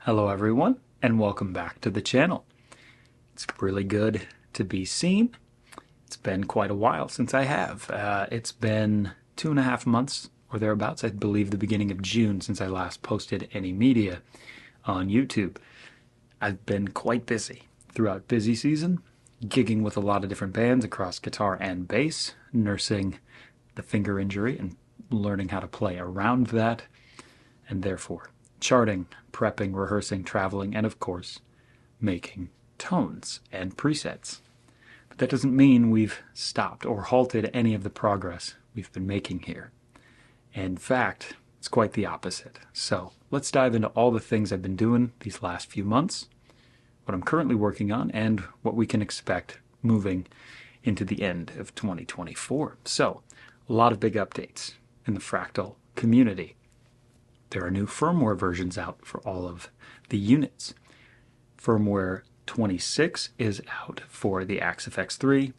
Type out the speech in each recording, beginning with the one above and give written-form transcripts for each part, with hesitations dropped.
Hello everyone, and welcome back to the channel. It's really good to be seen. It's been quite a while since I have. It's been 2.5 months or thereabouts, I believe the beginning of June, since I last posted any media on YouTube. I've been quite busy throughout busy season, gigging with a lot of different bands across guitar and bass, nursing the finger injury and learning how to play around that, and therefore charting, prepping, rehearsing, traveling, and of course, making tones and presets. But that doesn't mean we've stopped or halted any of the progress we've been making here. In fact, it's quite the opposite. So let's dive into all the things I've been doing these last few months, what I'm currently working on, and what we can expect moving into the end of 2024. So, a lot of big updates in the Fractal community. There are new firmware versions out for all of the units. Firmware 26 is out for the XFX3,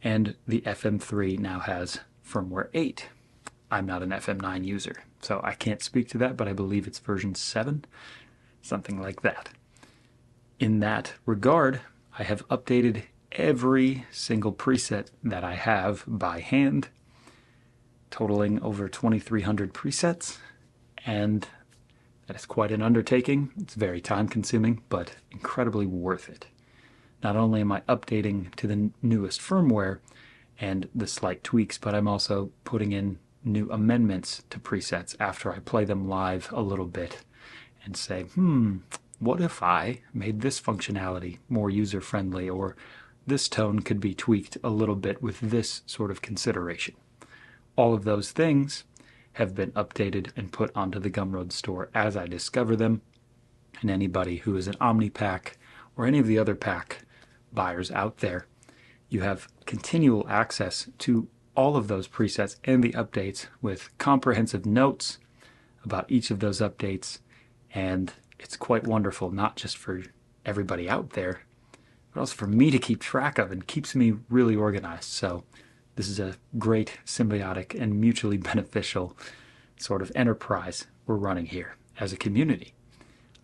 and the FM3 now has firmware 8. I'm not an FM9 user, so I can't speak to that, but I believe it's version 7, something like that. In that regard, I have updated every single preset that I have by hand, totaling over 2,300 presets. And that is quite an undertaking. It's very time consuming, but incredibly worth it. Not only am I updating to the newest firmware and the slight tweaks, but I'm also putting in new amendments to presets after I play them live a little bit and say, what if I made this functionality more user-friendly, or this tone could be tweaked a little bit with this sort of consideration. All of those things have been updated and put onto the Gumroad store as I discover them, and anybody who is an OMNI Pack or any of the other pack buyers out there, you have continual access to all of those presets and the updates with comprehensive notes about each of those updates, and it's quite wonderful, not just for everybody out there, but also for me to keep track of, and keeps me really organized. So this is a great symbiotic and mutually beneficial sort of enterprise we're running here as a community.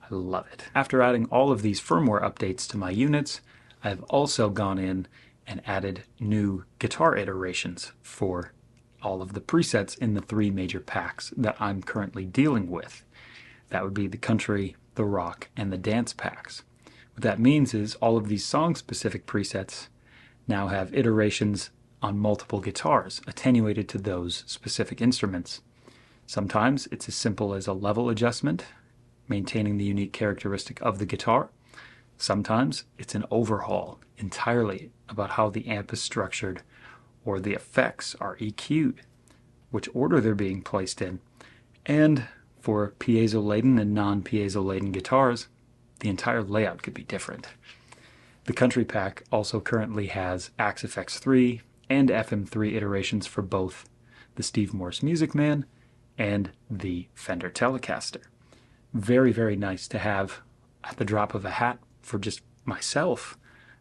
I love it. After adding all of these firmware updates to my units, I've also gone in and added new guitar iterations for all of the presets in the 3 major packs that I'm currently dealing with. That would be the country, the rock, and the dance packs. What that means is all of these song-specific presets now have iterations on multiple guitars, attenuated to those specific instruments. Sometimes it's as simple as a level adjustment, maintaining the unique characteristic of the guitar. Sometimes it's an overhaul entirely about how the amp is structured, or the effects are EQ'd, which order they're being placed in. And for piezo-laden and non-piezo-laden guitars, the entire layout could be different. The country pack also currently has XFX3 and FM3 iterations for both the Steve Morse Music Man and the Fender Telecaster. Very, very nice to have at the drop of a hat for just myself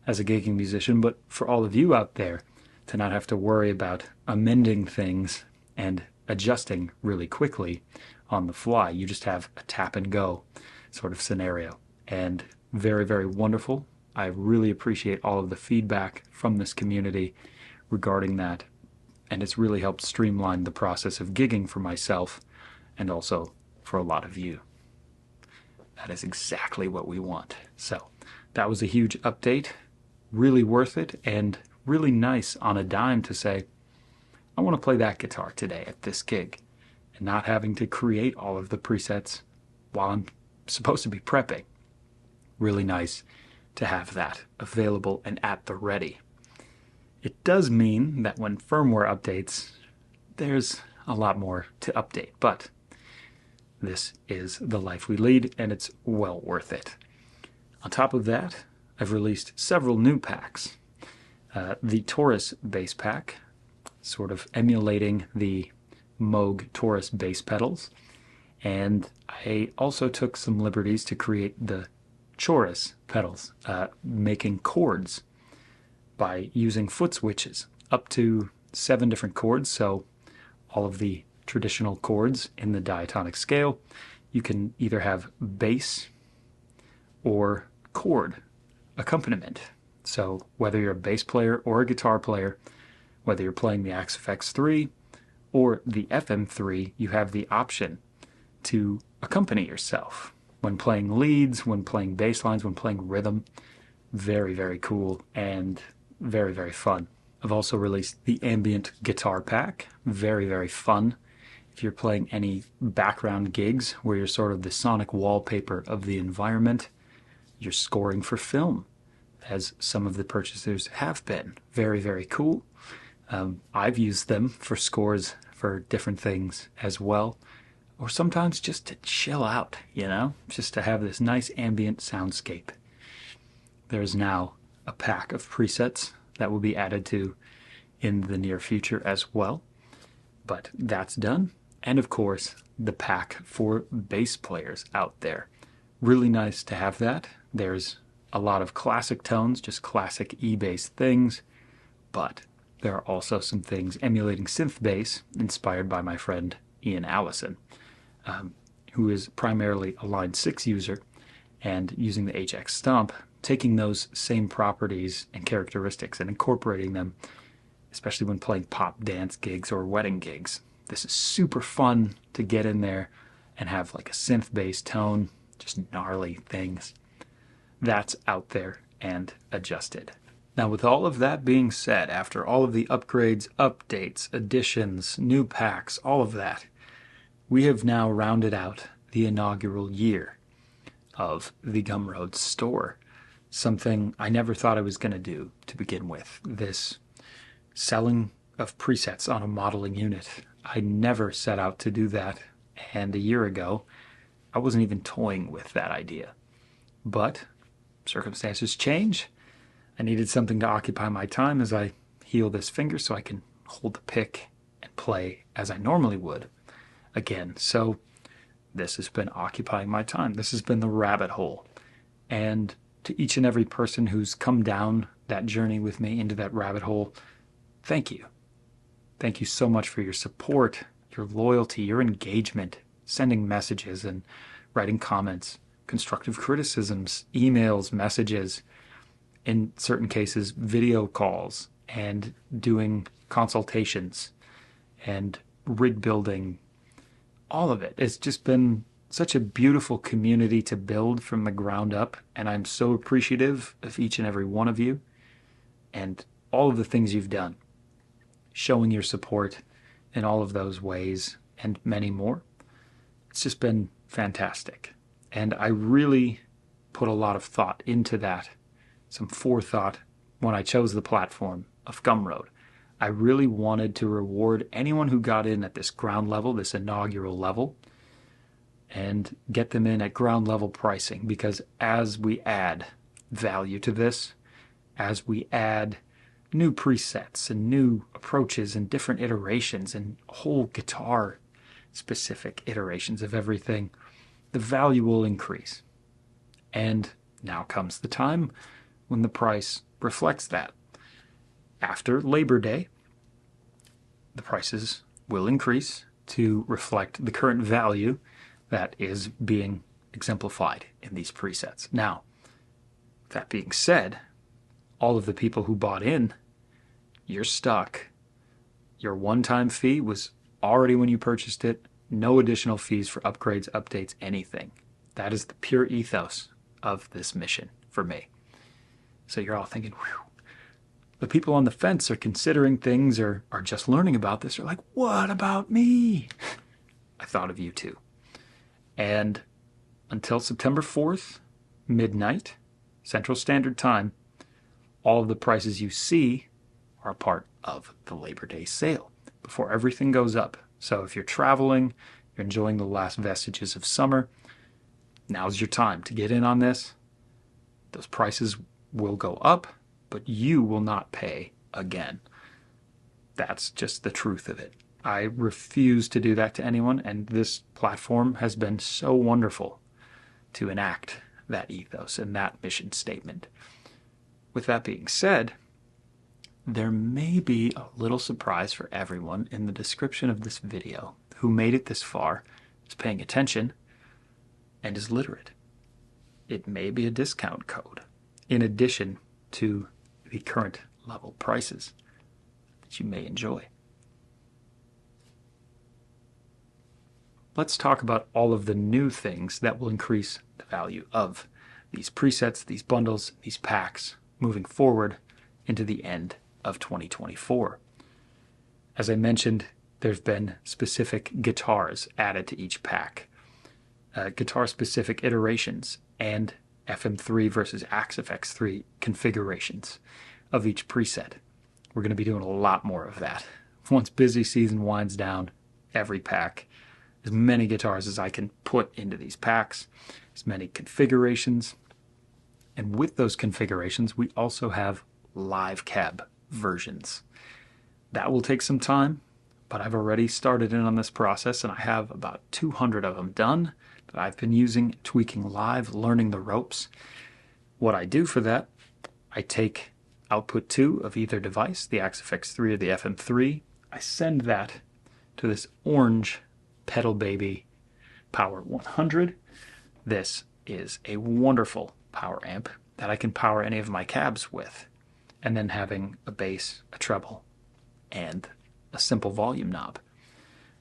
as a gigging musician, but for all of you out there to not have to worry about amending things and adjusting really quickly on the fly. You just have a tap and go sort of scenario, and very, very wonderful. I really appreciate all of the feedback from this community regarding that, and it's really helped streamline the process of gigging for myself and also for a lot of you. That is exactly what we want. So that was a huge update, really worth it, and really nice on a dime to say, I want to play that guitar today at this gig, and not having to create all of the presets while I'm supposed to be prepping. Really nice to have that available and at the ready. It does mean that when firmware updates, there's a lot more to update, but this is the life we lead, and it's well worth it. On top of that, I've released several new packs. The Taurus bass pack, sort of emulating the Moog Taurus bass pedals, and I also took some liberties to create the Chorus pedals, making chords by using foot switches, up to 7 different chords, so all of the traditional chords in the diatonic scale. You can either have bass or chord accompaniment. So whether you're a bass player or a guitar player, whether you're playing the Axe FX3 or the FM3, you have the option to accompany yourself when playing leads, when playing bass lines, when playing rhythm. Very, very cool and very, very fun. I've also released the Ambient Guitar Pack. Very, very fun. If you're playing any background gigs where you're sort of the sonic wallpaper of the environment, you're scoring for film, as some of the purchasers have been. Very, very cool. I've used them for scores for different things as well, or sometimes just to chill out, just to have this nice ambient soundscape. There's now a pack of presets that will be added to in the near future as well, but that's done. And of course, the pack for bass players out there. Really nice to have that. There's a lot of classic tones, just classic E-bass things, but there are also some things emulating synth bass inspired by my friend Ian Allison, who is primarily a Line 6 user, and using the HX Stomp, taking those same properties and characteristics and incorporating them, especially when playing pop dance gigs or wedding gigs. This is super fun to get in there and have like a synth bass tone, just gnarly things. That's out there and adjusted. Now, with all of that being said, after all of the upgrades, updates, additions, new packs, all of that, we have now rounded out the inaugural year of the Gumroad store. Something I never thought I was going to do to begin with. This selling of presets on a modeling unit. I never set out to do that, and a year ago, I wasn't even toying with that idea. But circumstances change. I needed something to occupy my time as I heal this finger so I can hold the pick and play as I normally would again. So this has been occupying my time. This has been the rabbit hole. And to each and every person who's come down that journey with me into that rabbit hole, thank you. Thank you so much for your support, your loyalty, your engagement, sending messages and writing comments, constructive criticisms, emails, messages, in certain cases, video calls, and doing consultations and rig building. All of it. It's just been such a beautiful community to build from the ground up, and I'm so appreciative of each and every one of you and all of the things you've done, showing your support in all of those ways and many more. It's just been fantastic. And I really put a lot of thought into that, some forethought when I chose the platform of Gumroad. I really wanted to reward anyone who got in at this ground level, this inaugural level, and get them in at ground level pricing, because as we add value to this, as we add new presets and new approaches and different iterations and whole guitar specific iterations of everything, the value will increase. And now comes the time when the price reflects that. After Labor Day, the prices will increase to reflect the current value that is being exemplified in these presets. Now, that being said, all of the people who bought in, you're stuck. Your one-time fee was already when you purchased it. No additional fees for upgrades, updates, anything. That is the pure ethos of this mission for me. So you're all thinking, whew. The people on the fence are considering things or are just learning about this are like, what about me? I thought of you too. And until September 4th, midnight, Central Standard Time, all of the prices you see are a part of the Labor Day sale before everything goes up. So if you're traveling, you're enjoying the last vestiges of summer, now's your time to get in on this. Those prices will go up, but you will not pay again. That's just the truth of it. I refuse to do that to anyone, and this platform has been so wonderful to enact that ethos and that mission statement. With that being said, there may be a little surprise for everyone in the description of this video who made it this far, is paying attention, and is literate. it may be a discount code in addition to the current level prices that you may enjoy. Let's talk about all of the new things that will increase the value of these presets, these bundles, these packs moving forward into the end of 2024. As I mentioned, there's been specific guitars added to each pack, guitar-specific iterations, and FM3 versus AXFX3 configurations of each preset. We're going to be doing a lot more of that. Once busy season winds down, every pack, as many guitars as I can put into these packs, as many configurations. And with those configurations, we also have live cab versions. That will take some time, but I've already started in on this process, and I have about 200 of them done that I've been using, tweaking live, learning the ropes. What I do for that, I take output 2 of either device, the AXFX3 or the FM3. I send that to this orange Pedal Baby Power 100. This is a wonderful power amp that I can power any of my cabs with, and then having a bass, a treble, and a simple volume knob.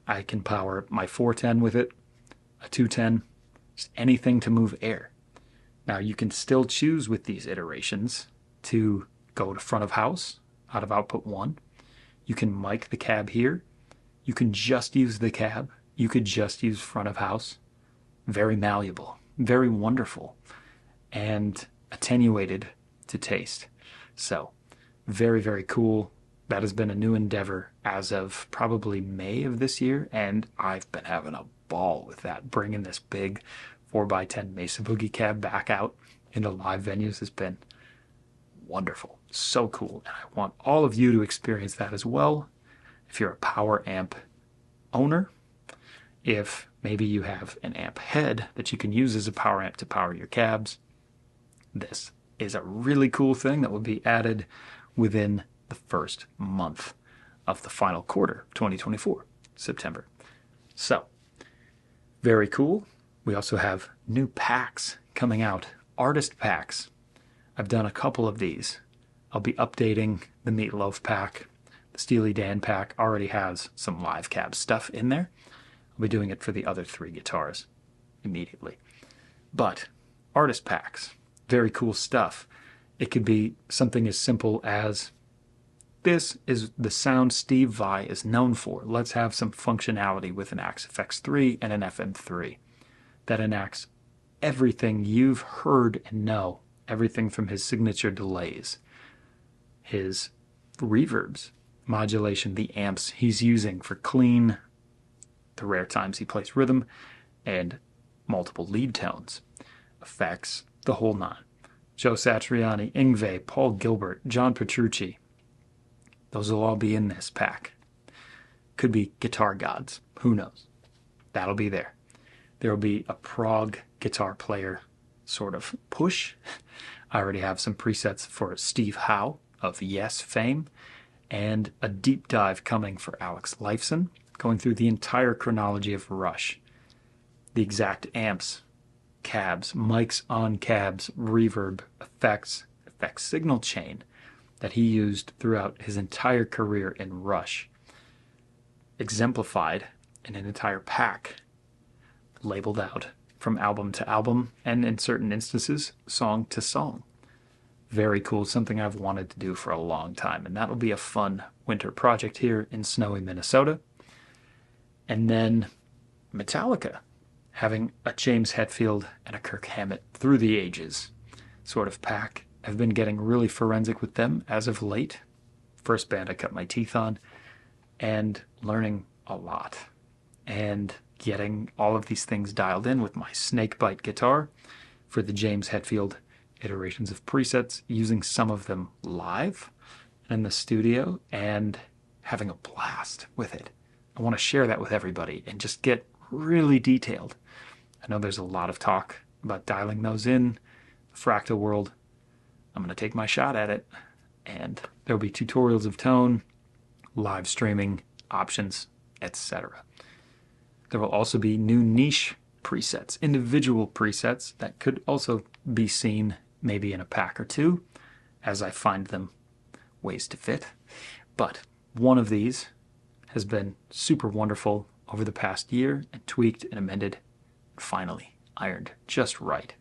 I can power my 410 with it, a 210, just anything to move air. Now you can still choose with these iterations to go to front of house out of output 1. You can mic the cab here. You can just use the cab. You could just use front of house. Very malleable, very wonderful, and attenuated to taste. So very, very cool. That has been a new endeavor as of probably May of this year, and I've been having a ball with that. Bringing this big 4x10 Mesa Boogie cab back out into live venues has been wonderful. So cool. And I want all of you to experience that as well. If you're a power amp owner, if maybe you have an amp head that you can use as a power amp to power your cabs, this is a really cool thing that will be added within the first month of the final quarter, 2024, September. So, very cool. We also have new packs coming out, artist packs. I've done a couple of these. I'll be updating the Meatloaf pack. The Steely Dan pack already has some live cab stuff in there. I'll be doing it for the other 3 guitars immediately. But artist packs, very cool stuff. It could be something as simple as, this is the sound Steve Vai is known for. Let's have some functionality with an AXFX3 and an FM3 that enacts everything you've heard and know, everything from his signature delays, his reverbs, modulation, the amps he's using for clean, the rare times he plays rhythm, and multiple lead tones, effects, the whole 9. Joe Satriani, Yngwie, Paul Gilbert, John Petrucci, those will all be in this pack. Could be guitar gods, who knows? That'll be there. There will be a prog guitar player sort of push. I already have some presets for Steve Howe of Yes fame, and a deep dive coming for Alex Lifeson, going through the entire chronology of Rush. The exact amps, cabs, mics on cabs, reverb, effects signal chain that he used throughout his entire career in Rush, exemplified in an entire pack, labeled out from album to album, and in certain instances, song to song. Very cool, something I've wanted to do for a long time, and that'll be a fun winter project here in snowy Minnesota. And then Metallica, having a James Hetfield and a Kirk Hammett through the ages sort of pack. I've been getting really forensic with them as of late. First band I cut my teeth on, and learning a lot. And getting all of these things dialed in with my Snakebite guitar for the James Hetfield iterations of presets, using some of them live in the studio and having a blast with it. I want to share that with everybody and just get really detailed. I know there's a lot of talk about dialing those in, the Fractal world. I'm going to take my shot at it, and there'll be tutorials of tone, live streaming options, etc. There will also be new niche presets, individual presets that could also be seen maybe in a pack or two as I find them ways to fit. But one of these has been super wonderful over the past year and tweaked and amended, finally ironed just right.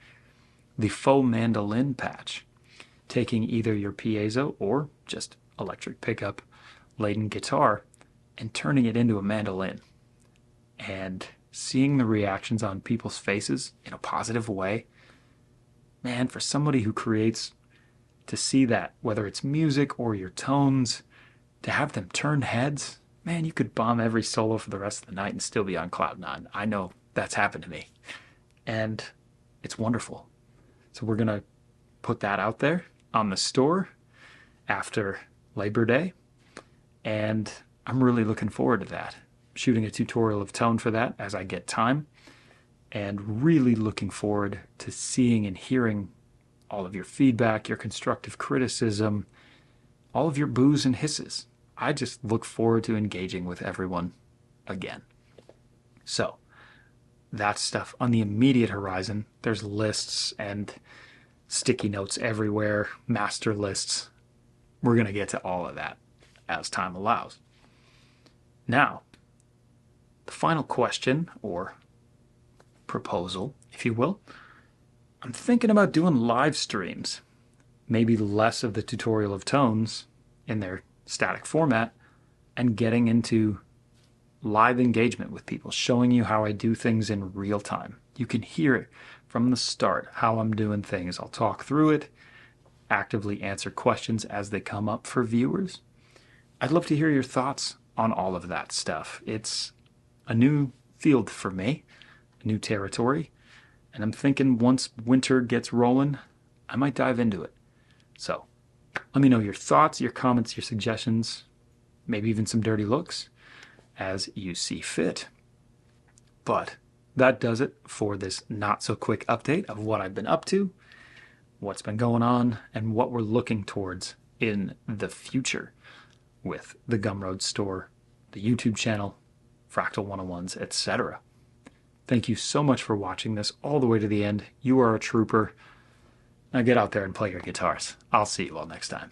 The faux mandolin patch, taking either your piezo or just electric pickup laden guitar and turning it into a mandolin, and seeing the reactions on people's faces in a positive way. Man, for somebody who creates, to see that, whether it's music or your tones, to have them turn heads, man, you could bomb every solo for the rest of the night and still be on cloud nine. I know that's happened to me. And it's wonderful. So we're going to put that out there on the store after Labor Day. And I'm really looking forward to that. Shooting a tutorial of tone for that as I get time. And really looking forward to seeing and hearing all of your feedback, your constructive criticism, all of your boos and hisses. I just look forward to engaging with everyone again. So, that stuff on the immediate horizon. There's lists and sticky notes everywhere, master lists. We're going to get to all of that as time allows. Now, the final question, or proposal, if you will. I'm thinking about doing live streams. Maybe less of the tutorial of tones in their static format and getting into live engagement with people, showing you how I do things in real time. You can hear it from the start, how I'm doing things. I'll talk through it, actively answer questions as they come up for viewers. I'd love to hear your thoughts on all of that stuff. It's a new field for me, a new territory, and I'm thinking once winter gets rolling, I might dive into it. So, let me know your thoughts, your comments, your suggestions, maybe even some dirty looks, as you see fit. But that does it for this not-so-quick update of what I've been up to, what's been going on, and what we're looking towards in the future with the Gumroad store, the YouTube channel, Fractal 101s, etc. Thank you so much for watching this all the way to the end. You are a trooper. Now get out there and play your guitars. I'll see you all next time.